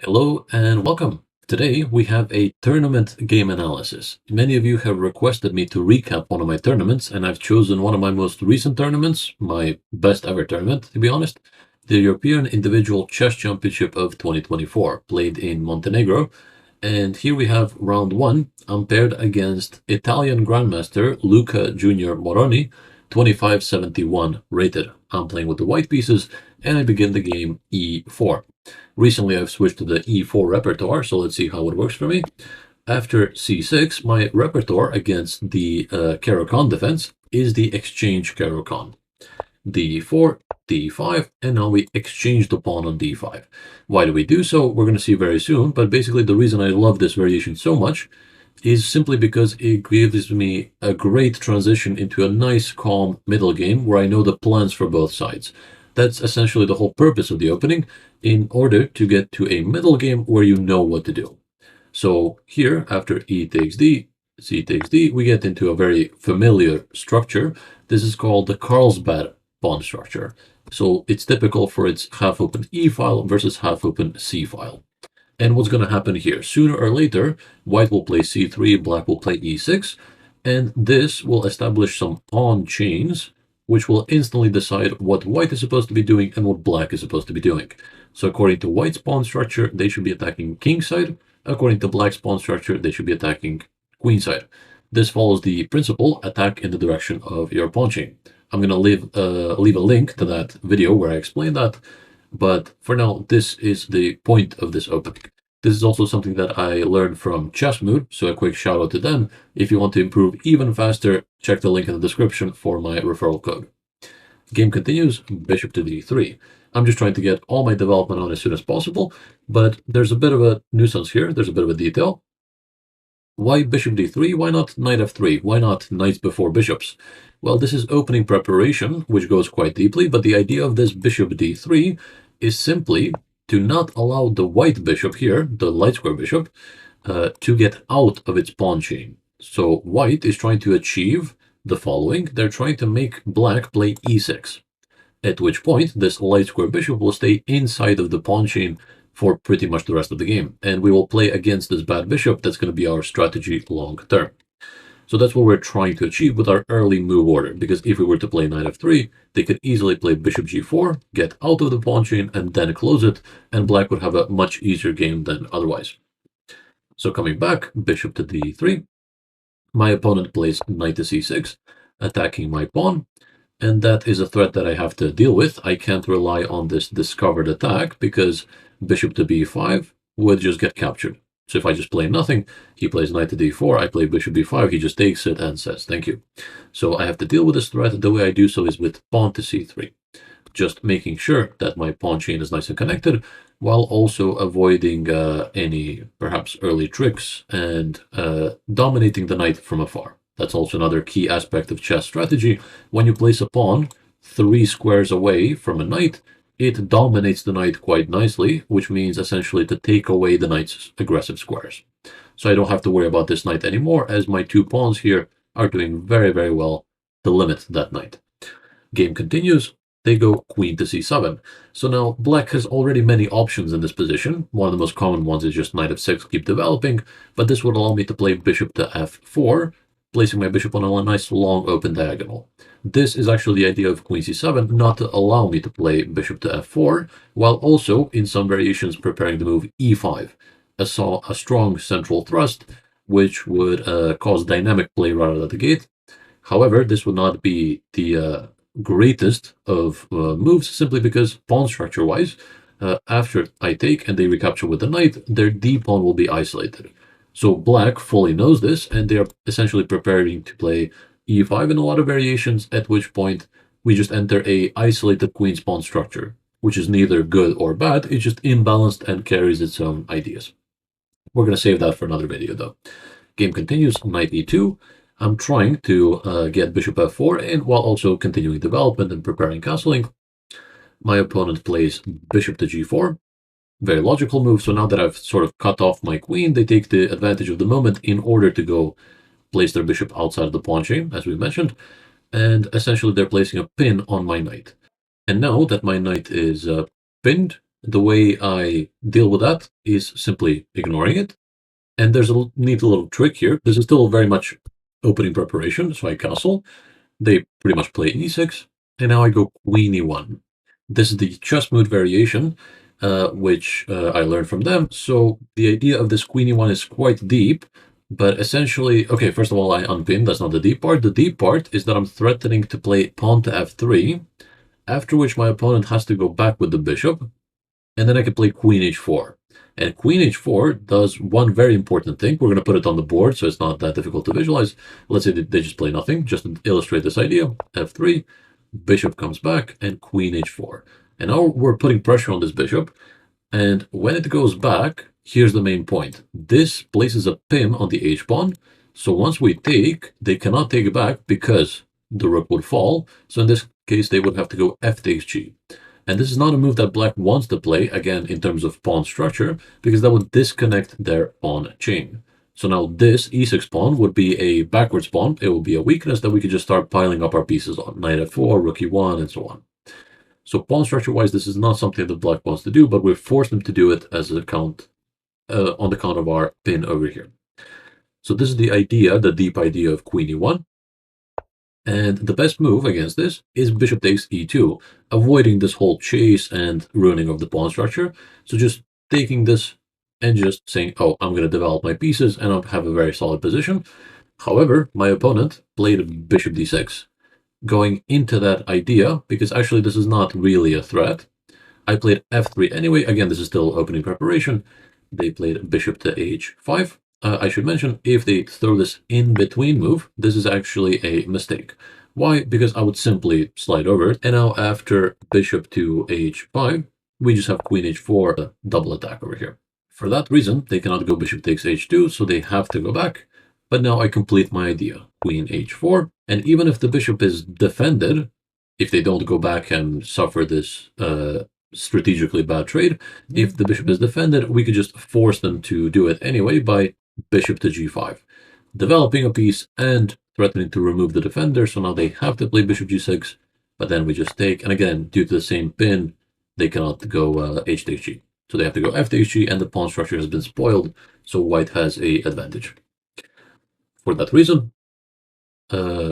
Hello and welcome. Today we have a tournament game analysis. Many of you have requested me to recap one of my tournaments, and I've chosen one of my most recent tournaments, my best ever tournament, to be honest, the European Individual Chess Championship of 2024, played in Montenegro. And here we have round one. I'm paired against Italian Grandmaster Luca Junior Moroni, 2571 rated. I'm playing with the white pieces, and I begin the game e4. Recently, I've switched to the e4 repertoire, so let's see how it works for me. After c6, my repertoire against the Caro-Kann defense is the exchange Caro-Kann. d4, d5, and now we exchange the pawn on d5. Why do we do so? We're going to see very soon, but basically the reason I love this variation so much is simply because it gives me a great transition into a nice, calm middle game where I know the plans for both sides. That's essentially the whole purpose of the opening, in order to get to a middle game where you know what to do. So here, after e takes d, c takes d, we get into a very familiar structure. This is called the Carlsbad pawn structure. So it's typical for its half-open e file versus half-open c file. And what's going to happen here? Sooner or later, white will play c3, black will play e6, and this will establish some pawn chains, which will instantly decide what white is supposed to be doing and what black is supposed to be doing. So according to white's pawn structure, they should be attacking kingside. According to black's pawn structure, they should be attacking queenside. This follows the principle, attack in the direction of your pawn chain. I'm going to leave a link to that video where I explain that. But for now, this is the point of this opening. This is also something that I learned from ChessMood, so a quick shout out to them. If you want to improve even faster, check the link in the description for my referral code. Game continues, bishop to d3. I'm just trying to get all my development on as soon as possible, but there's a bit of a nuisance here. There's a bit of a detail. Why bishop d3? Why not knight f3? Why not knights before bishops? Well, this is opening preparation, which goes quite deeply, but the idea of this bishop d3 is simply to not allow the white bishop here, the light square bishop, to get out of its pawn chain. So white is trying to achieve the following. They're trying to make black play e6, at which point this light square bishop will stay inside of the pawn chain for pretty much the rest of the game. And we will play against this bad bishop. That's going to be our strategy long term. So that's what we're trying to achieve with our early move order, because if we were to play knight f3, they could easily play bishop g4, get out of the pawn chain, and then close it, and black would have a much easier game than otherwise. So coming back, bishop to d3, my opponent plays knight to c6, attacking my pawn, and that is a threat that I have to deal with. I can't rely on this discovered attack, because bishop to b5 would just get captured. So if I just play nothing, he plays knight to d4, I play bishop b5, he just takes it and says thank you. So I have to deal with this threat. The way I do so is with pawn to c3, just making sure that my pawn chain is nice and connected, while also avoiding any perhaps early tricks and dominating the knight from afar. That's also another key aspect of chess strategy. When you place a pawn 3 squares away from a knight, it dominates the knight quite nicely, which means essentially to take away the knight's aggressive squares. So I don't have to worry about this knight anymore, as my 2 pawns here are doing very, very well to limit that knight. Game continues. They go queen to c7. So now black has already many options in this position. One of the most common ones is just knight f6, keep developing, but this would allow me to play bishop to f4, placing my bishop on a nice long open diagonal. This is actually the idea of queen c7, not to allow me to play bishop to f4, while also, in some variations, preparing the move e5, a strong central thrust, which would cause dynamic play right out of the gate. However, this would not be the greatest of moves, simply because pawn structure-wise, after I take and they recapture with the knight, their d pawn will be isolated. So black fully knows this, and they are essentially preparing to play e5 in a lot of variations, at which point we just enter a isolated queen's pawn structure, which is neither good or bad, it's just imbalanced and carries its own ideas. We're going to save that for another video, though. Game continues, knight e2. I'm trying to get bishop f4, and while also continuing development and preparing castling. My opponent plays bishop to g4. Very logical move. So now that I've sort of cut off my queen, they take the advantage of the moment in order to go place their bishop outside of the pawn chain, as we mentioned. And essentially they're placing a pin on my knight. And now that my knight is pinned, The way I deal with that is simply ignoring it. And there's a neat little trick here. This is still very much opening preparation, so I castle. They pretty much play e6, and now I go queen e1. This is the ChessMood variation, which I learned from them. So the idea of this queen e1 is quite deep, but essentially, okay, first of all, I unpin. That's not the deep part. The deep part is that I'm threatening to play pawn to f3, after which my opponent has to go back with the bishop, and then I can play queen h4. And queen h4 does one very important thing. We're going to put it on the board so it's not that difficult to visualize. Let's say they just play nothing, just to illustrate this idea. f3, bishop comes back, and queen h4. And now we're putting pressure on this bishop. And when it goes back, here's the main point. This places a pin on the h-pawn. So once we take, they cannot take it back because the rook would fall. So in this case, they would have to go f takes g. And this is not a move that black wants to play, again, in terms of pawn structure, because that would disconnect their pawn chain. So now this e6 pawn would be a backwards pawn. It would be a weakness that we could just start piling up our pieces on. Knight f4, rook e1, and so on. So pawn structure-wise, this is not something that black wants to do, but we're forced them to do it as a count on the count of our pin over here. So this is the idea, the deep idea of queen e1. And the best move against this is bishop takes e2, avoiding this whole chase and ruining of the pawn structure. So just taking this and just saying, oh, I'm going to develop my pieces and I'll have a very solid position. However, my opponent played bishop d6, going into that idea, because actually this is not really a threat. I played f3 anyway. Again, this is still opening preparation. They played bishop to h5. I should mention, if they throw this in between move, this is actually a mistake. Why? Because I would simply slide over it. And now after bishop to h5, we just have queen h4, double attack over here. For that reason, they cannot go bishop takes h2, so they have to go back. But now I complete my idea. Queen h4, and even if the bishop is defended, if they don't go back and suffer this strategically bad trade, if the bishop is defended, we could just force them to do it anyway by bishop to g5, developing a piece and threatening to remove the defender. So now they have to play bishop g6, but then we just take, and again, due to the same pin, they cannot go h takes g. So they have to go f takes g, and the pawn structure has been spoiled, so white has a advantage. For that reason,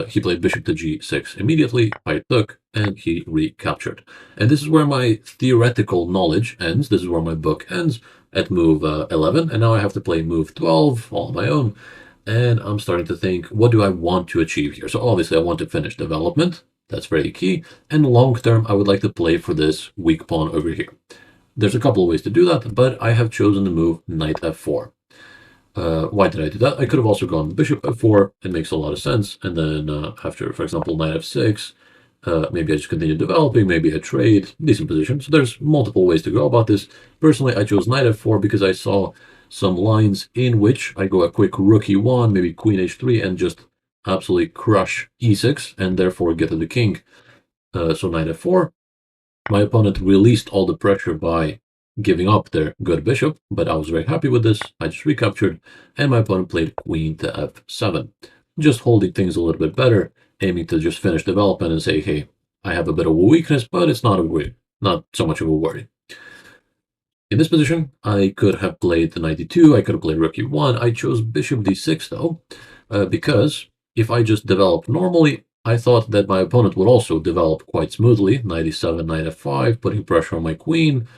he played bishop to g6 immediately, I took, and he recaptured. And this is where my theoretical knowledge ends. This is where my book ends at move 11. And now I have to play move 12 all on my own. And I'm starting to think, what do I want to achieve here? So obviously I want to finish development. That's very key. And long term, I would like to play for this weak pawn over here. There's a couple of ways to do that, but I have chosen the move knight f4. Why did I do that? I could have also gone bishop f4. It makes a lot of sense. And then after, for example, knight f6, maybe I just continue developing, maybe I trade, decent position. So there's multiple ways to go about this. Personally, I chose knight f4 because I saw some lines in which I go a quick rook e1, maybe queen h3, and just absolutely crush e6, and therefore get to the king. So knight f4. My opponent released all the pressure by giving up their good bishop, but I was very happy with this. I just recaptured, and my opponent played queen to f7, just holding things a little bit better, aiming to just finish development and say, hey, I have a bit of a weakness, but it's not so much of a worry. In this position, I could have played the knight d2, I could have played rook e1. I chose bishop d6 though, because if I just developed normally, I thought that my opponent would also develop quite smoothly. Knight e7, knight f5, putting pressure on my queen.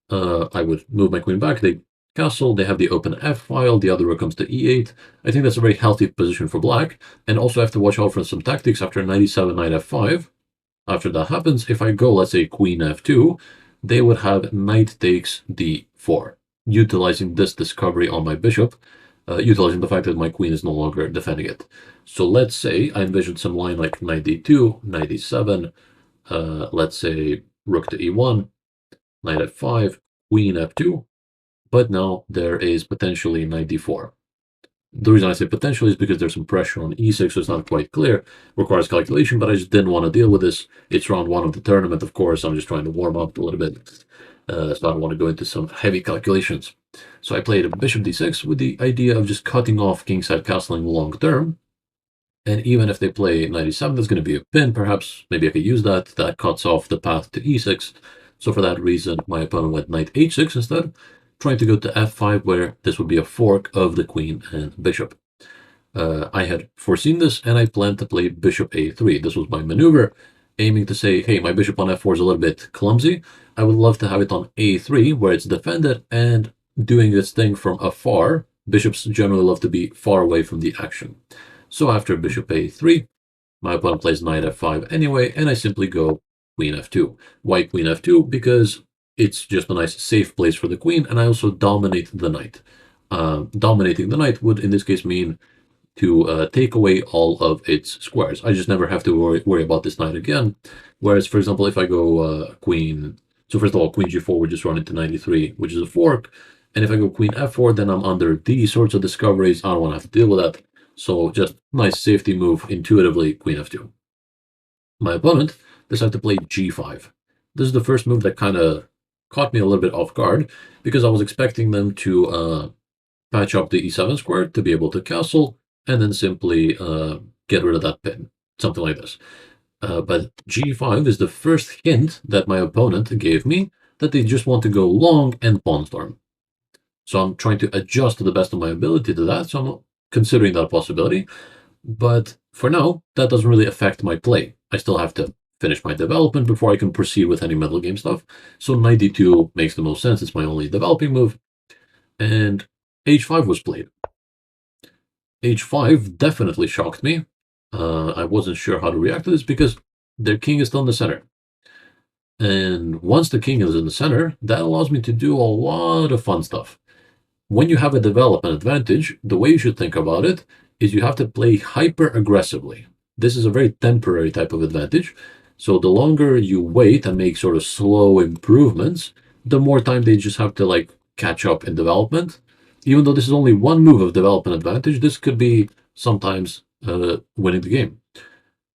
I would move my queen back. They castle. They have the open f file. The other rook comes to e8. I think that's a very healthy position for black. And also I have to watch out for some tactics after knight e7, knight f5. After that happens, if I go, let's say, queen f2, they would have knight takes d4, utilizing this discovery on my bishop, utilizing the fact that my queen is no longer defending it. So let's say I envision some line like knight d2, knight e7, let's say rook to e1, knight f5, queen f2, but now there is potentially knight d4. The reason I say potentially is because there's some pressure on e6, so it's not quite clear, requires calculation, but I just didn't want to deal with this. It's round one of the tournament, of course. I'm just trying to warm up a little bit, so I don't want to go into some heavy calculations. So I played a bishop d6 with the idea of just cutting off kingside castling long term. And even if they play knight e7, there's going to be a pin, perhaps. Maybe I could use that. That cuts off the path to e6. So for that reason, my opponent went knight h6 instead, trying to go to f5, where this would be a fork of the queen and bishop. I had foreseen this, and I planned to play bishop a3. This was my maneuver, aiming to say, hey, my bishop on f4 is a little bit clumsy. I would love to have it on a3, where it's defended and doing its thing from afar. Bishops generally love to be far away from the action. So after bishop a3, my opponent plays knight f5 anyway, and I simply go queen f2. Why queen f2? Because it's just a nice safe place for the queen, and I also dominate the knight. Dominating the knight would, in this case, mean to take away all of its squares. I just never have to worry about this knight again. Whereas, for example, if I go queen... So first of all, queen g4 would just run into 93, which is a fork. And if I go queen f4, then I'm under these sorts of discoveries. I don't want to have to deal with that. So just nice safety move, intuitively, queen f2. My opponent decided to play g5. This is the first move that kind of caught me a little bit off guard, because I was expecting them to patch up the e7 square to be able to castle, and then simply get rid of that pin, something like this. But g5 is the first hint that my opponent gave me that they just want to go long and pawn storm. So I'm trying to adjust to the best of my ability to that, so I'm considering that possibility. But for now, that doesn't really affect my play. I still have to finish my development before I can proceed with any middle game stuff. So knight d2 makes the most sense. It's my only developing move. And h5 was played. h5 definitely shocked me. I wasn't sure how to react to this because their king is still in the center. And once the king is in the center, that allows me to do a lot of fun stuff. When you have a development advantage, the way you should think about it is you have to play hyper aggressively. This is a very temporary type of advantage. So the longer you wait and make sort of slow improvements, the more time they just have to like catch up in development. Even though this is only one move of development advantage, this could be sometimes winning the game.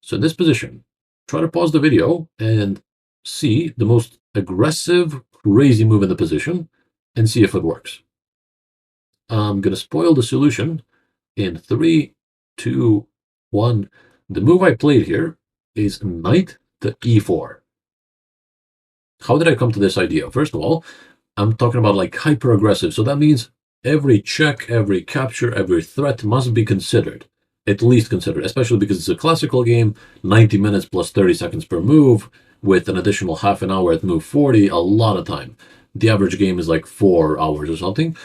So in this position, try to pause the video and see the most aggressive, crazy move in the position and see if it works. I'm going to spoil the solution in 3, 2, 1. The move I played here is knight to e4. How did I come to this idea? First of all, I'm talking about like hyper aggressive. So that means every check, every capture, every threat must be considered, at least considered, especially because it's a classical game, 90 minutes plus 30 seconds per move, with an additional half an hour at move 40, a lot of time. The average game is like 4 hours or something.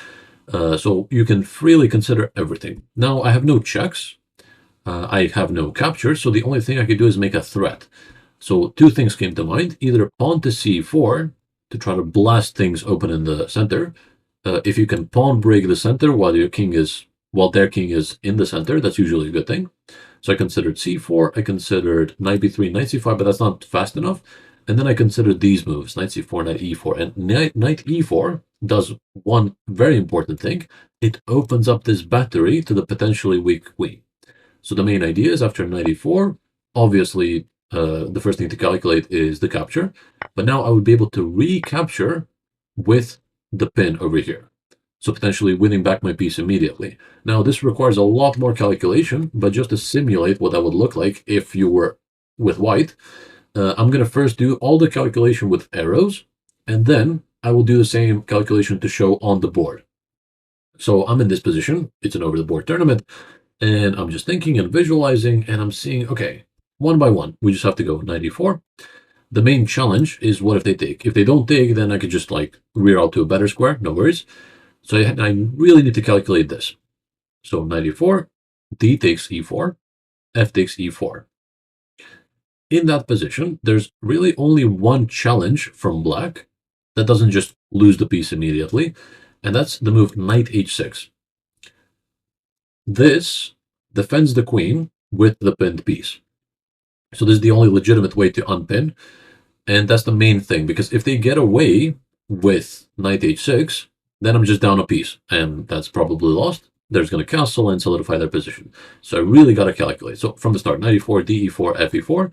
So you can freely consider everything. Now, I have no checks. I have no capture, so the only thing I could do is make a threat. So two things came to mind. Either pawn to c4 to try to blast things open in the center. If you can pawn break the center while their king is in the center, that's usually a good thing. So I considered c4, I considered knight b3, knight c5, but that's not fast enough. And then I considered these moves, knight c4, knight e4. And knight e4 does one very important thing. It opens up this battery to the potentially weak queen. So the main idea is after knight e4, obviously the first thing to calculate is the capture. But now I would be able to recapture with the pin over here. So potentially winning back my piece immediately. Now this requires a lot more calculation, but just to simulate what that would look like if you were with white, I'm going to first do all the calculation with arrows, and then I will do the same calculation to show on the board. So I'm in this position, it's an over-the-board tournament, and I'm just thinking and visualizing, and I'm seeing, okay, one by one, we just have to go knight e4. The main challenge is what if they take? If they don't take, then I could just like rear out to a better square, no worries. So I really need to calculate this. So knight e4, d takes e4, f takes e4. In that position, there's really only one challenge from black that doesn't just lose the piece immediately, and that's the move knight h6. This defends the queen with the pinned piece. So this is the only legitimate way to unpin, and that's the main thing, because if they get away with knight h6, then I'm just down a piece, and that's probably lost. They're going to castle and solidify their position. So I really got to calculate. So from the start, knight e4, d e4, f e4,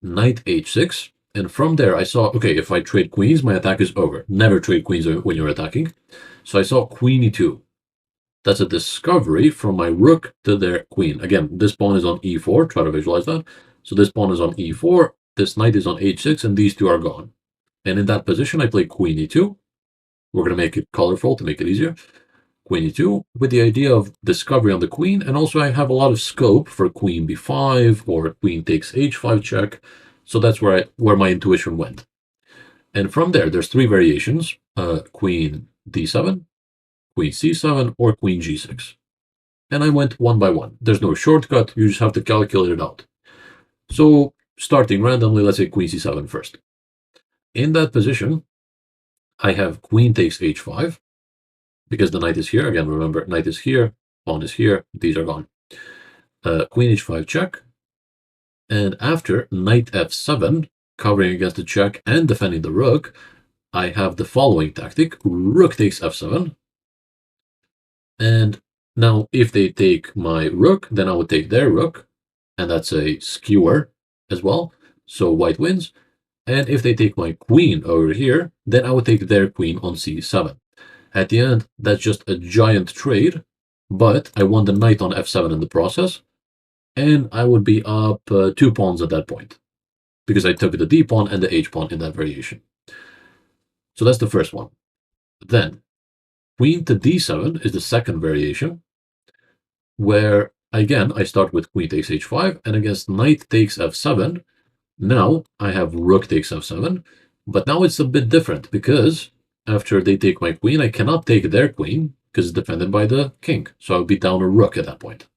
knight h6, and from there I saw, okay, if I trade queens, my attack is over. Never trade queens when you're attacking. So I saw queen e2. That's a discovery from my rook to their queen. Again, this pawn is on e4. Try to visualize that. So this pawn is on e4, this knight is on h6, and these two are gone. And in that position, I play queen e2. We're going to make it colorful to make it easier. Queen e2 with the idea of discovery on the queen, and also I have a lot of scope for queen b5 or queen takes h5 check. So that's where my intuition went. And from there, there's three variations: queen d7, queen c7, or queen g6. And I went one by one. There's no shortcut. You just have to calculate it out. So starting randomly, let's say queen c7 first. In that position, I have queen takes h5 because the knight is here. Again, remember, knight is here, pawn is here. These are gone. Queen h5 check. And after knight f7, covering against the check and defending the rook, I have the following tactic. Rook takes f7. And now if they take my rook, then I would take their rook. And that's a skewer as well. So white wins. And if they take my queen over here, then I would take their queen on c7. At the end, that's just a giant trade, but I won the knight on f7 in the process, and I would be up 2 pawns at that point, because I took the d pawn and the h pawn in that variation. So that's the first one. Then, queen to d7 is the second variation, where, again, I start with queen takes h5, and against knight takes f7, now I have rook takes f7, but now it's a bit different, because after they take my queen, I cannot take their queen, because it's defended by the king, so I would be down a rook at that point.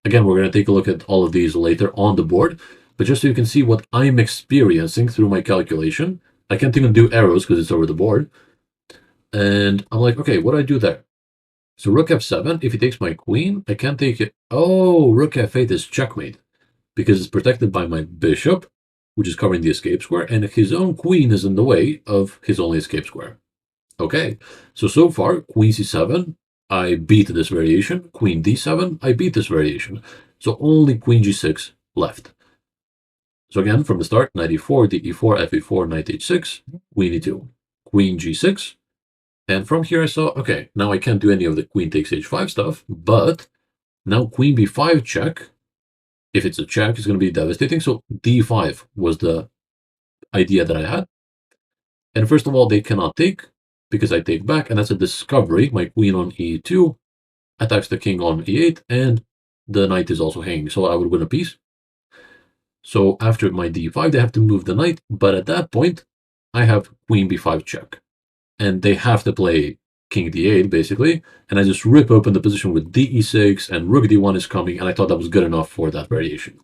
Again, we're going to take a look at all of these later on the board, but just so you can see what I'm experiencing through my calculation, I can't even do arrows because it's over the board, and I'm like, okay, what do I do there? So rook f7, if he takes my queen, I can't take it. Oh, rook f8 is checkmate, because it's protected by my bishop, which is covering the escape square, and his own queen is in the way of his only escape square. Okay, so far, queen c7, I beat this variation. Queen d7, I beat this variation. So only queen g6 left. So again, from the start, knight e4, d4, fe4, knight h6, queen e2, queen g6. And from here I saw, okay, now I can't do any of the queen takes h5 stuff, but now queen b5 check. If it's a check, it's going to be devastating. So d5 was the idea that I had. And first of all, they cannot take, because I take back, and that's a discovery. My queen on e2 attacks the king on e8, and the knight is also hanging, so I would win a piece. So after my d5, they have to move the knight, but at that point, I have queen b5 check. And they have to play king d8, basically, and I just rip open the position with d6, and rook d1 is coming, and I thought that was good enough for that variation.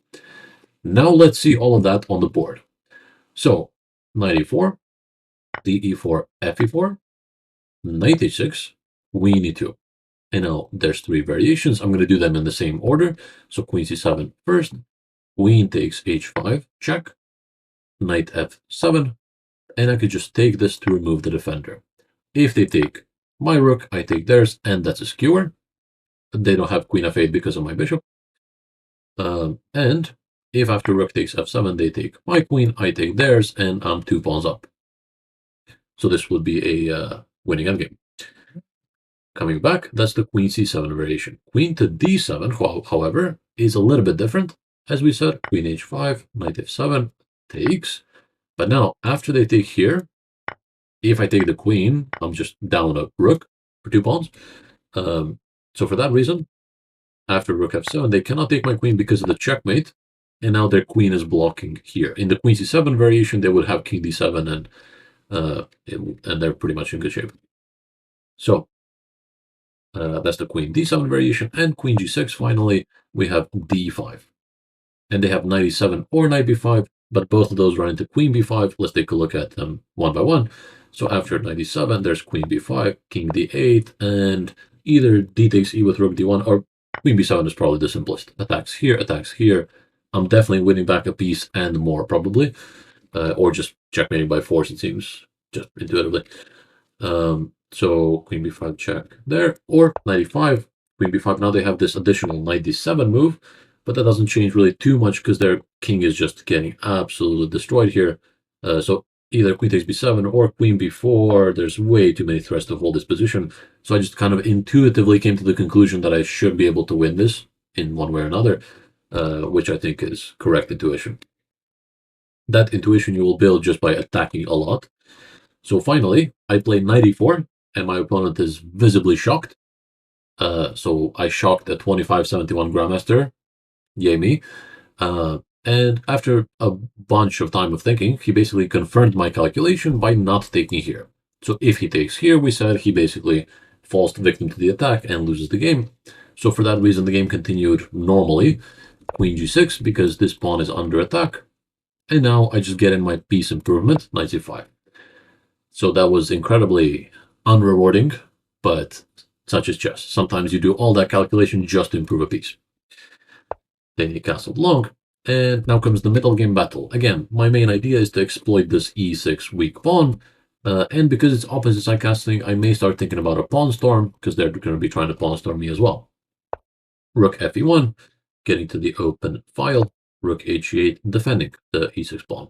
Now let's see all of that on the board. So, knight e4, d4, fe4, knight h6, queen e2. And now there's three variations. I'm going to do them in the same order. So queen c7 first, queen takes h5, check, knight f7, and I could just take this to remove the defender. If they take my rook, I take theirs, and that's a skewer. They don't have queen f8 because of my bishop. And if after rook takes f7, they take my queen, I take theirs, and I'm 2 pawns up. So this would be a winning endgame. Coming back, that's the queen c7 variation. Queen to d7, however, is a little bit different. As we said, queen h5, knight f7 takes. But now, after they take here, if I take the queen, I'm just down a rook for 2 pawns. So for that reason, after rook f7, they cannot take my queen because of the checkmate, and now their queen is blocking here. In the queen c7 variation, they would have king d7, and they're pretty much in good shape. So that's the queen d7 variation, and queen g6, finally, we have d5. And they have knight e7 or knight b5, but both of those run into queen b5. Let's take a look at them one by one. So after knight e7, there's queen b5, king d8, and either d takes e with rook d1, or queen b7 is probably the simplest. Attacks here. I'm definitely winning back a piece and more, probably. Or just checkmating by force, it seems, just intuitively. So queen b5 check there, or knight e5, queen b5. Now they have this additional knight d7 move, but that doesn't change really too much because their king is just getting absolutely destroyed here. So either queen takes b7 or queen b4. There's way too many threats to hold this position. So I just kind of intuitively came to the conclusion that I should be able to win this in one way or another, which I think is correct intuition. That intuition you will build just by attacking a lot. So finally, I play knight e4, and my opponent is visibly shocked. So I shocked a 2571 Grandmaster. Yay me. And after a bunch of time of thinking, he basically confirmed my calculation by not taking here. So if he takes here, we said he basically falls victim to the attack and loses the game. So for that reason, the game continued normally. Queen g6, because this pawn is under attack. And now I just get in my piece improvement, knight c5. So that was incredibly unrewarding, but such is chess. Sometimes you do all that calculation just to improve a piece. Then he castled long, and now comes the middle game battle. Again, my main idea is to exploit this e6 weak pawn, and because it's opposite side castling, I may start thinking about a pawn storm, because they're going to be trying to pawn storm me as well. Rook fe1, getting to the open file. Rook h8, defending the e6 pawn.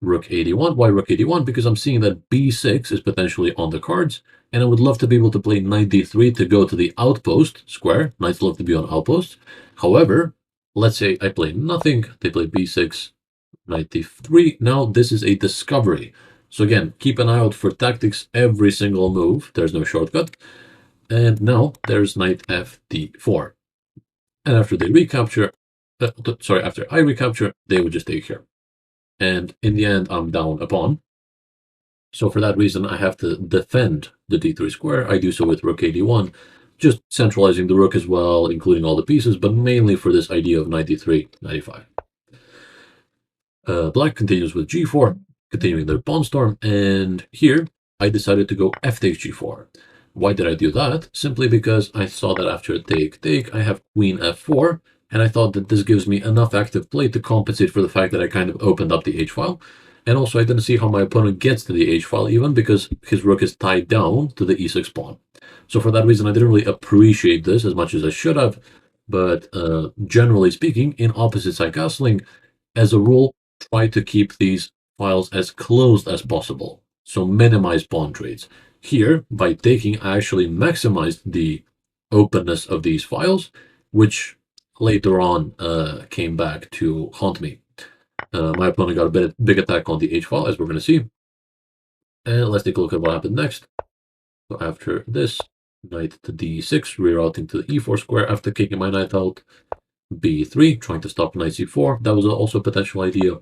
Rook 81. Why Rook 81? Because I'm seeing that b6 is potentially on the cards, and I would love to be able to play knight d3 to go to the outpost square. Knights love to be on outposts. However, let's say I play nothing, they play b6, knight d3. Now this is a discovery. So again, keep an eye out for tactics every single move. There's no shortcut. And now there's knight fd4. And after they recapture, after I recapture, they would just take here. And in the end, I'm down a pawn. So for that reason, I have to defend the d3 square. I do so with rook 81, just centralizing the rook as well, including all the pieces, but mainly for this idea of knight d3, knight e5. Black continues with g4, continuing their pawn storm, and here I decided to go f takes g4. Why did I do that? Simply because I saw that after take, I have queen f4, and I thought that this gives me enough active play to compensate for the fact that I kind of opened up the h-file. And also I didn't see how my opponent gets to the h-file even, because his rook is tied down to the e6 pawn. So for that reason, I didn't really appreciate this as much as I should have. But generally speaking, in opposite side castling, as a rule, try to keep these files as closed as possible. So minimize pawn trades. Here, by taking, I actually maximized the openness of these files, which later on came back to haunt me. My opponent got a big attack on the h-file, as we're going to see. And let's take a look at what happened next. So after this, knight to d6, rerouting to the e4 square after kicking my knight out. b3, trying to stop knight c4. That was also a potential idea.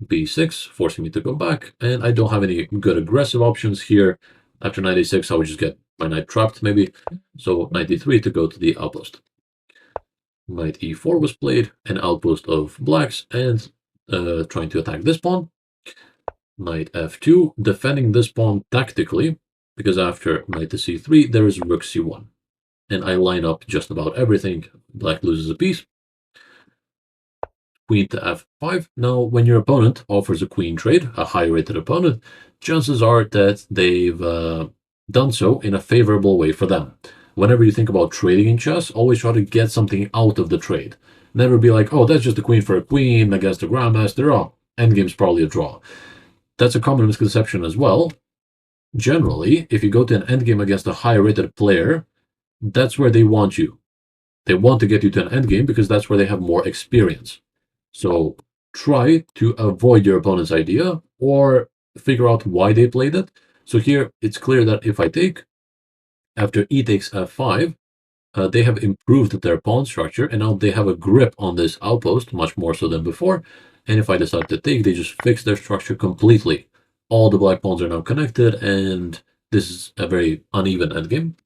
b6, forcing me to go back, and I don't have any good aggressive options here. After knight a6, I would just get my knight trapped, maybe. So knight d3 to go to the outpost. Knight e4 was played, an outpost of blacks, and trying to attack this pawn. Knight f2, defending this pawn tactically, because after knight to c3, there is rook c1. And I line up just about everything. Black loses a piece. Queen to f5. Now, when your opponent offers a queen trade, a high-rated opponent, chances are that they've done so in a favorable way for them. Whenever you think about trading in chess, always try to get something out of the trade. Never be like, oh, that's just a queen for a queen against a grandmaster. Oh, endgame's probably a draw. That's a common misconception as well. Generally, if you go to an endgame against a high-rated player, that's where they want you. They want to get you to an endgame because that's where they have more experience. So try to avoid your opponent's idea or figure out why they played it. So here it's clear that if I take, after e takes f5, they have improved their pawn structure, and now they have a grip on this outpost, much more so than before. And if I decide to take, they just fix their structure completely. All the black pawns are now connected, and this is a very uneven endgame.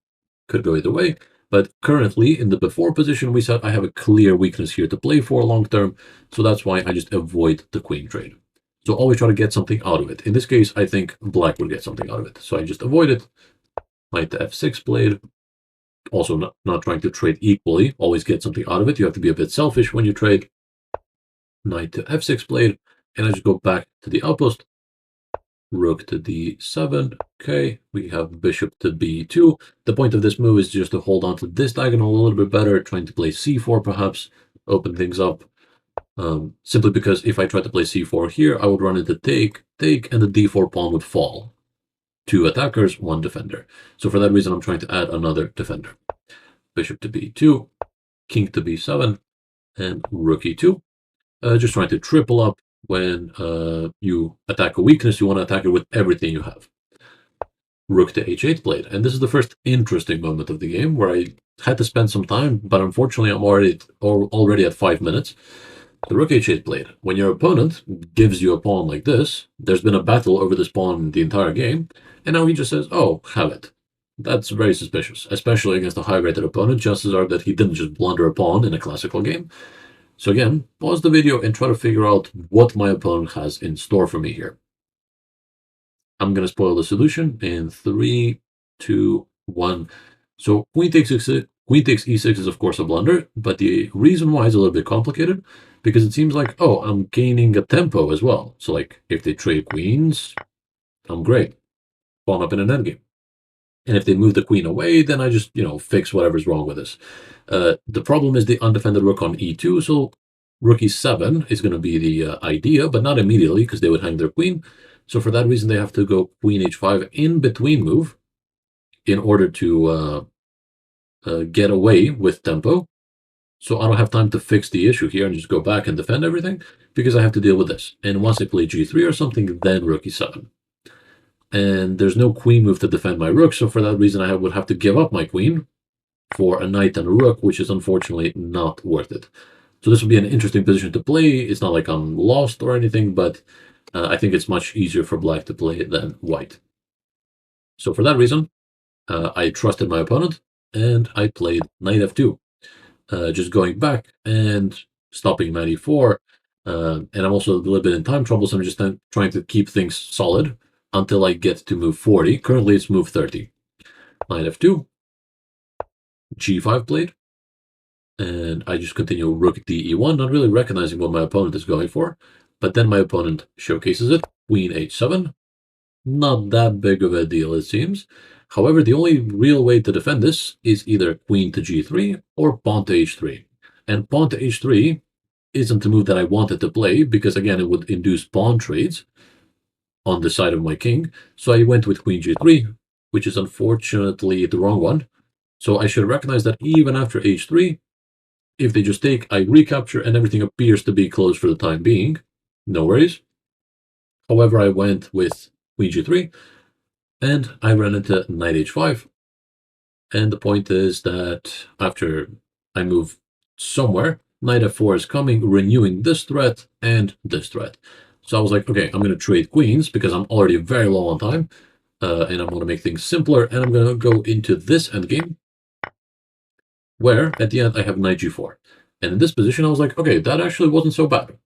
Could go either way. But currently, in the before position, we said I have a clear weakness here to play for long term, so that's why I just avoid the queen trade. So always try to get something out of it. In this case, I think black would get something out of it, so I just avoid it. Knight to f6 played. Also not trying to trade equally, always get something out of it. You have to be a bit selfish when you trade. Knight to f6 played, and I just go back to the outpost. Rook to d7. Okay, we have bishop to b2. The point of this move is just to hold on to this diagonal a little bit better, trying to play c4 perhaps, open things up. Simply because if I try to play c4 here, I would run into take, and the d4 pawn would fall. 2 attackers, 1 defender. So for that reason, I'm trying to add another defender. Bishop to b2, king to b7, and rook e2. Just trying to triple up when you attack a weakness, you want to attack it with everything you have. Rook to h8 played, and this is the first interesting moment of the game where I had to spend some time, but unfortunately I'm already at 5 minutes. The rook h8 played. When your opponent gives you a pawn like this, there's been a battle over this pawn the entire game, and now he just says, oh, have it. That's very suspicious, especially against a high-rated opponent. Chances are that he didn't just blunder a pawn in a classical game. So again, pause the video and try to figure out what my opponent has in store for me here. I'm going to spoil the solution in 3, 2, 1. So queen takes e6 is of course a blunder, but the reason why is a little bit complicated because it seems like, oh, I'm gaining a tempo as well. So like if they trade queens, I'm great. Pawn up in an endgame. And if they move the queen away, then I just, fix whatever's wrong with this. The problem is the undefended rook on e2, so rook e7 is going to be the idea, but not immediately because they would hang their queen. So for that reason, they have to go queen h5 in between move in order to get away with tempo. So I don't have time to fix the issue here and just go back and defend everything because I have to deal with this. And once I play g3 or something, then rook e7. And there's no queen move to defend my rook, so for that reason I would have to give up my queen for a knight and a rook, which is unfortunately not worth it. So this would be an interesting position to play. It's not like I'm lost or anything, but I think it's much easier for black to play than white. So for that reason, I trusted my opponent, and I played knight f2. Just going back and stopping knight e4. And I'm also a little bit in time trouble, so I'm just trying to keep things solid until I get to move 40. Currently, it's move 30. Knight f2, g5 played, and I just continue rook d e1, not really recognizing what my opponent is going for. But then my opponent showcases it, queen h7. Not that big of a deal, it seems. However, the only real way to defend this is either queen to g3 or pawn to h3. And pawn to h3 isn't the move that I wanted to play because, again, it would induce pawn trades on the side of my king. So I went with queen g3, which is unfortunately the wrong one. So I should recognize that even after h3, if they just take, I recapture and everything appears to be closed for the time being. No worries. However, I went with queen g3, and I ran into knight h5. And the point is that after I move somewhere, knight f4 is coming, renewing this threat and this threat. So I was like, okay, I'm going to trade queens because I'm already very low on time. And I'm going to make things simpler. And I'm going to go into this endgame where at the end I have knight g4. And in this position, I was like, okay, that actually wasn't so bad.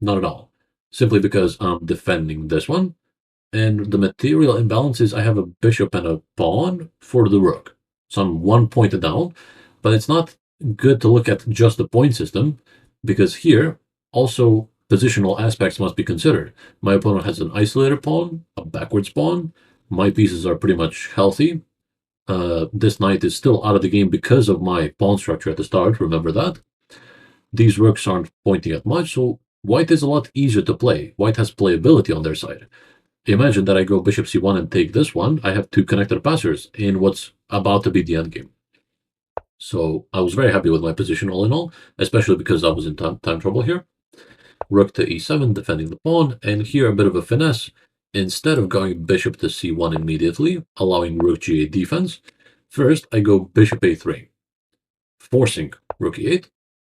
Not at all. Simply because I'm defending this one. And the material imbalance is I have a bishop and a pawn for the rook. So I'm 1 point down, but it's not good to look at just the point system because here also positional aspects must be considered. My opponent has an isolated pawn, a backwards pawn. My pieces are pretty much healthy. This knight is still out of the game because of my pawn structure at the start, remember that. These rooks aren't pointing at much, so white is a lot easier to play. White has playability on their side. Imagine that I go bishop c1 and take this one. I have two connected passers in what's about to be the endgame. So I was very happy with my position all in all, especially because I was in time trouble here. Rook to e7, defending the pawn, and here a bit of a finesse. Instead of going bishop to c1 immediately, allowing rook g8 defense, first I go bishop a3, forcing rook e8,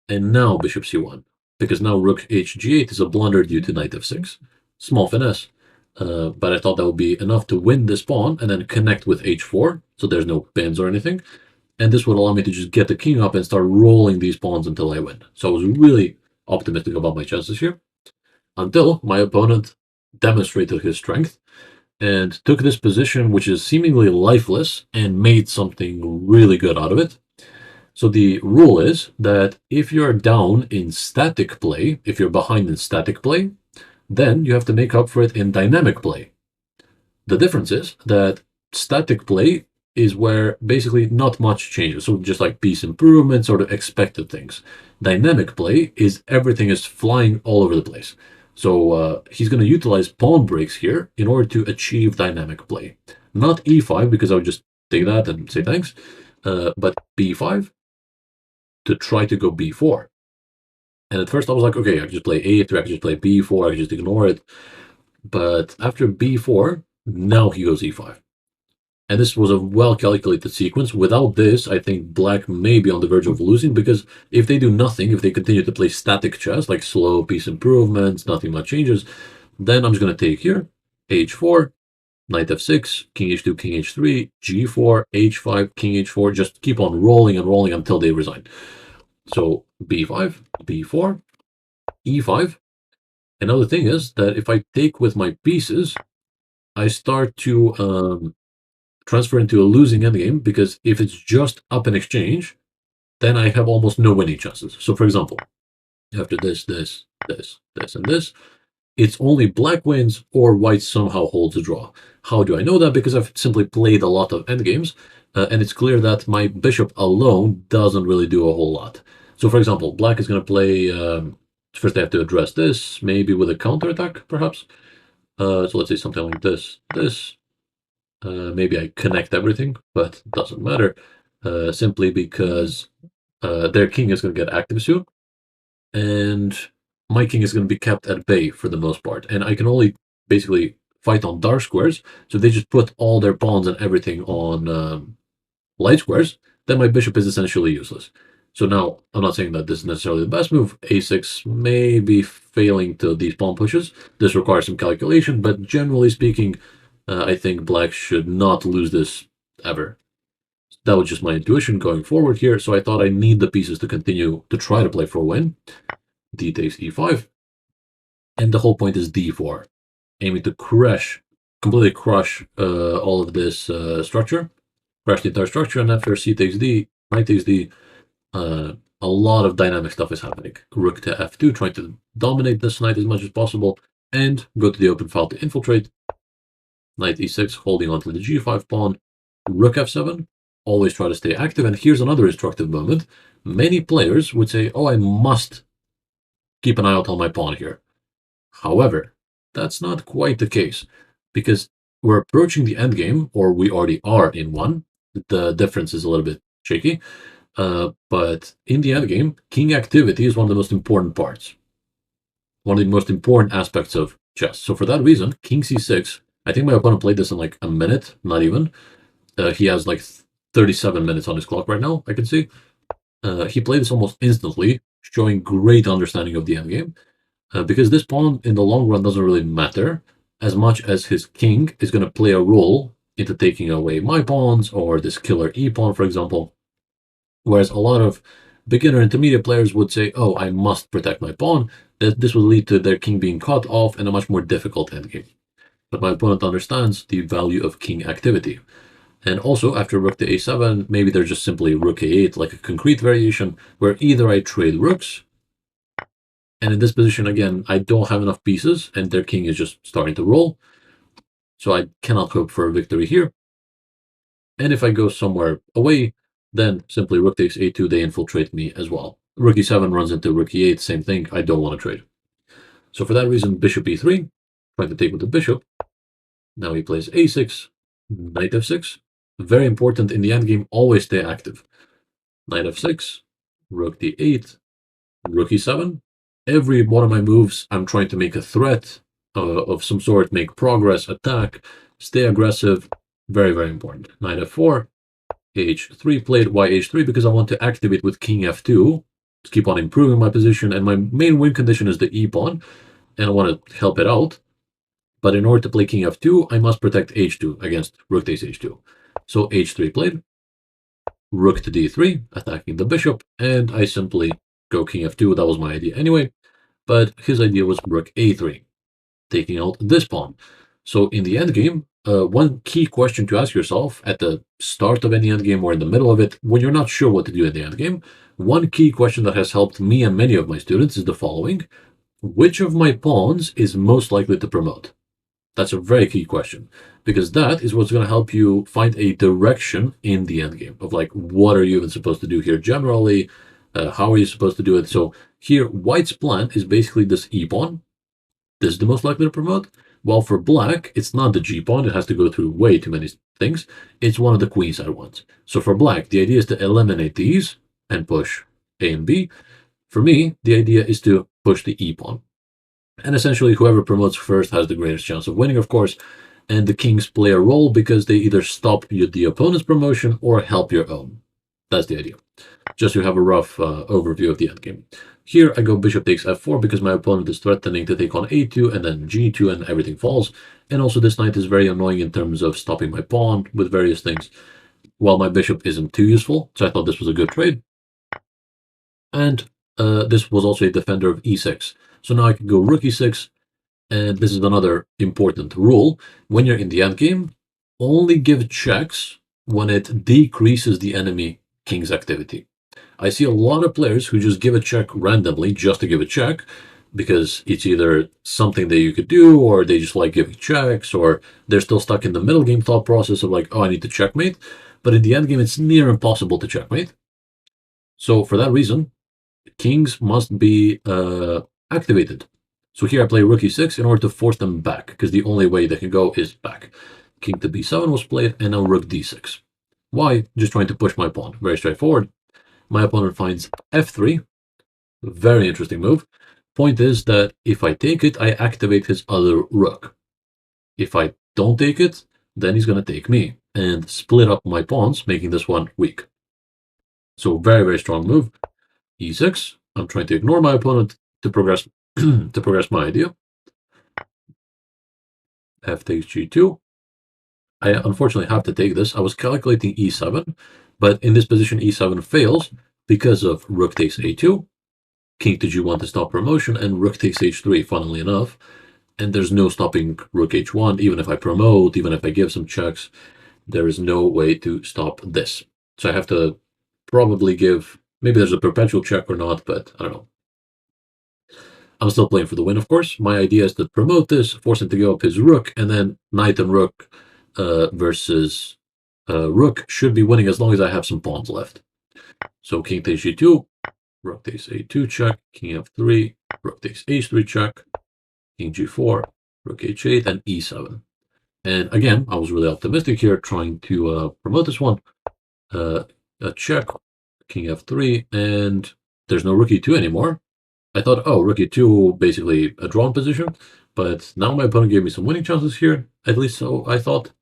and now bishop c1, because now rook hg8 is a blunder due to knight f6. Small finesse. But I thought that would be enough to win this pawn and then connect with h4, so there's no pins or anything. And this would allow me to just get the king up and start rolling these pawns until I win. So I was really optimistic about my chances here, until my opponent demonstrated his strength and took this position, which is seemingly lifeless, and made something really good out of it. So the rule is that if you're down in static play, if you're behind in static play, then you have to make up for it in dynamic play. The difference is that static play is where basically not much changes. So just like piece improvements or the expected things. Dynamic play is everything is flying all over the place. So he's going to utilize pawn breaks here in order to achieve dynamic play. Not e5, because I would just take that and say thanks, but b5 to try to go b4. And at first I was like, okay, I could just play a3, I could just play b4, I could just ignore it. But after b4, now he goes e5. And this was a well-calculated sequence. Without this, I think black may be on the verge of losing, because if they do nothing, if they continue to play static chess, like slow piece improvements, nothing much changes, then I'm just going to take here, h4, knight f6, king h2, king h3, g4, h5, king h4, just keep on rolling and rolling until they resign. So b5, b4, e5. Another thing is that if I take with my pieces, I start to transfer into a losing endgame, because if it's just up in exchange, then I have almost no winning chances. So for example, after this, and this, it's only black wins or white somehow holds a draw. How do I know that? Because I've simply played a lot of endgames, and it's clear that my bishop alone doesn't really do a whole lot. So for example, black is going to play, first I have to address this, maybe with a counterattack, perhaps. So let's say something like this, maybe I connect everything, but it doesn't matter, simply because their king is going to get active soon, and my king is going to be kept at bay for the most part, and I can only basically fight on dark squares. So they just put all their pawns and everything on light squares, then my bishop is essentially useless. So now, I'm not saying that this is necessarily the best move. a6 may be failing to these pawn pushes. This requires some calculation, but generally speaking, I think black should not lose this ever. That was just my intuition going forward here, so I thought I need the pieces to continue to try to play for a win. D takes e5, and the whole point is d4, aiming to completely crush all of this structure, crash the entire structure, and after c takes d, knight takes d, a lot of dynamic stuff is happening. Rook to f2, trying to dominate this knight as much as possible, and go to the open file to infiltrate. Knight e6, holding onto the g5 pawn. Rook f7, always try to stay active. And here's another instructive moment. Many players would say, oh, I must keep an eye out on my pawn here. However, that's not quite the case, because we're approaching the endgame, or we already are in one. The difference is a little bit shaky. But in the endgame, king activity is one of the most important parts, one of the most important aspects of chess. So for that reason, king c6, I think my opponent played this in like a minute, not even. He has like 37 minutes on his clock right now, I can see. He played this almost instantly, showing great understanding of the endgame, because this pawn in the long run doesn't really matter as much as his king is going to play a role into taking away my pawns, or this killer e pawn, for example. Whereas a lot of beginner intermediate players would say, oh, I must protect my pawn. That this would lead to their king being cut off and a much more difficult endgame. But my opponent understands the value of king activity. And also, after rook to a7, maybe there's just simply rook a8, like a concrete variation, where either I trade rooks, and in this position, again, I don't have enough pieces, and their king is just starting to roll, so I cannot hope for a victory here. And if I go somewhere away, then simply rook takes a2, they infiltrate me as well. Rook e7 runs into rook e8, same thing, I don't want to trade. So for that reason, bishop e3, trying to take with the bishop. Now he plays a6, knight f6. Very important in the endgame, always stay active. Knight f6, rook d8, rook e7. Every one of my moves, I'm trying to make a threat of some sort, make progress, attack, stay aggressive. Very, very important. Knight f4, h3 played. Why h3? Because I want to activate with king f2 to keep on improving my position, and my main win condition is the e pawn, and I want to help it out. But in order to play king f2, I must protect h2 against rook takes h2. So h3 played, rook to d3, attacking the bishop, and I simply go king f2. That was my idea anyway, but his idea was rook a3, taking out this pawn. So in the endgame, one key question to ask yourself at the start of any endgame or in the middle of it, when you're not sure what to do in the endgame, one key question that has helped me and many of my students is the following: which of my pawns is most likely to promote? That's a very key question, because that is what's going to help you find a direction in the endgame of like, what are you even supposed to do here generally? How are you supposed to do it? So here, white's plan is basically this e pawn. This is the most likely to promote. While for black, it's not the g pawn. It has to go through way too many things. It's one of the queenside ones. So for black, the idea is to eliminate these and push a and b. For me, the idea is to push the e-pawn. And essentially, whoever promotes first has the greatest chance of winning, of course. And the kings play a role because they either stop the opponent's promotion or help your own. That's the idea. Just to have a rough overview of the endgame. Here I go bishop takes f4 because my opponent is threatening to take on a2 and then g2 and everything falls. And also this knight is very annoying in terms of stopping my pawn with various things, while my bishop isn't too useful. So I thought this was a good trade. And this was also a defender of e6. So now I can go rook e6, and this is another important rule. When you're in the endgame, only give checks when it decreases the enemy king's activity. I see a lot of players who just give a check randomly just to give a check because it's either something that you could do or they just like giving checks or they're still stuck in the middle game thought process of like, oh, I need to checkmate. But in the end game, it's near impossible to checkmate. So for that reason, kings must be activated. So here I play rook e6 in order to force them back because the only way they can go is back. King to b7 was played and now rook d6. Why? Just trying to push my pawn. Very straightforward. My opponent finds f3. Very interesting move. Point is that if I take it, I activate his other rook. If I don't take it, then he's going to take me and split up my pawns, making this one weak. So very, very strong move. e6. I'm trying to ignore my opponent to progress to progress my idea. F takes g2. I unfortunately have to take this. I was calculating e7, but in this position e7 fails because of rook takes a2, king to g1 to stop promotion, and rook takes h3, funnily enough. And there's no stopping rook h1, even if I promote, even if I give some checks, there is no way to stop this. So I have to probably give, maybe there's a perpetual check or not, but I don't know. I'm still playing for the win, of course. My idea is to promote this, force him to go up his rook, and then knight and rook versus rook should be winning as long as I have some pawns left. So king takes g2, rook takes a2 check, king f3, rook takes h3 check, king g4, rook h8, and e7. And again, I was really optimistic here, trying to promote this one. A check, king f3, and there's no rook e2 anymore. I thought, oh, rook e2, basically a drawn position, but now my opponent gave me some winning chances here, at least so I thought.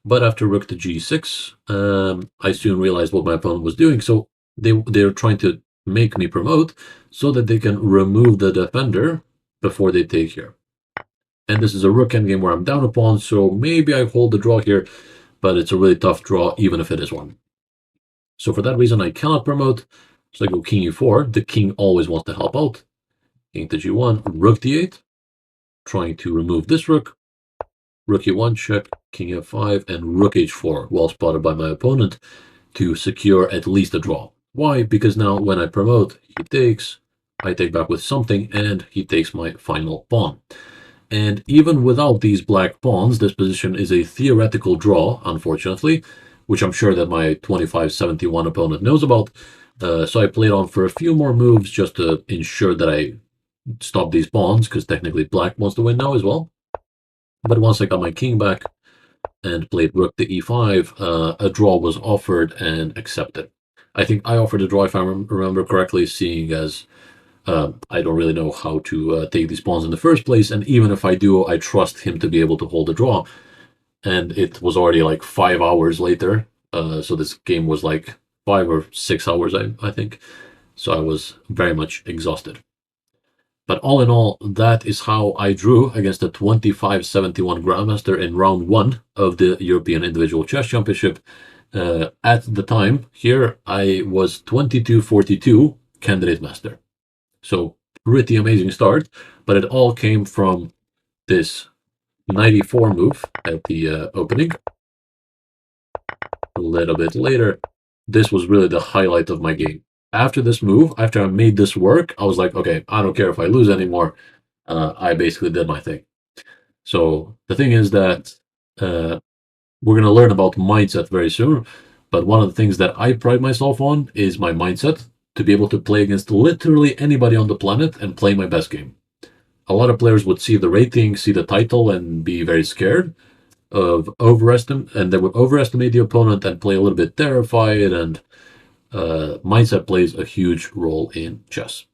But after rook to g6, I soon realized what my opponent was doing, so they're trying to make me promote so that they can remove the defender before they take here. And this is a rook endgame where I'm down a pawn, so maybe I hold the draw here, but it's a really tough draw, even if it is one. So for that reason, I cannot promote. So I go king e4. The king always wants to help out. King to g1, rook d8, trying to remove this rook. Rook e1 check, king f5, and rook h4, well spotted by my opponent, to secure at least a draw. Why? Because now when I promote, he takes, I take back with something, and he takes my final pawn. And even without these black pawns, this position is a theoretical draw, unfortunately, which I'm sure that my 25-71 opponent knows about. So I played on for a few more moves just to ensure that I stop these pawns, because technically black wants to win now as well. But once I got my king back and played rook to e5, a draw was offered and accepted. I think I offered a draw, if I remember correctly, seeing as I don't really know how to take these pawns in the first place, and even if I do, I trust him to be able to hold a draw. And it was already like 5 hours later, so this game was like 5 or 6 hours, I think. So I was very much exhausted. But all in all, that is how I drew against the 25-71 Grandmaster in round 1 of the European Individual Chess Championship. At the time, here, I was 22-42 candidate master. So pretty amazing start, but it all came from this 94 move at the opening. A little bit later, this was really the highlight of my game. After this move, after I made this work, I was like, okay, I don't care if I lose anymore. I basically did my thing. So the thing is that we're going to learn about mindset very soon. But one of the things that I pride myself on is my mindset to be able to play against literally anybody on the planet and play my best game. A lot of players would see the rating, see the title, and be very scared of and they would overestimate the opponent and play a little bit terrified, and mindset plays a huge role in chess.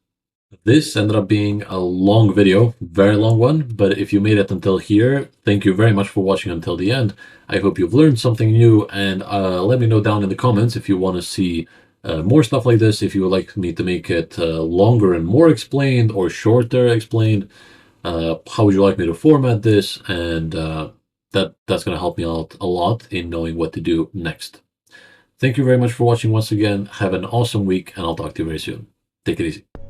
This ended up being a long video, very long one, but if you made it until here, thank you very much for watching until the end. I hope you've learned something new, and let me know down in the comments if you want to see more stuff like this, if you would like me to make it longer and more explained or shorter explained. How would you like me to format this? And that's going to help me out a lot in knowing what to do next. Thank you very much for watching once again. Have an awesome week, and I'll talk to you very soon. Take it easy.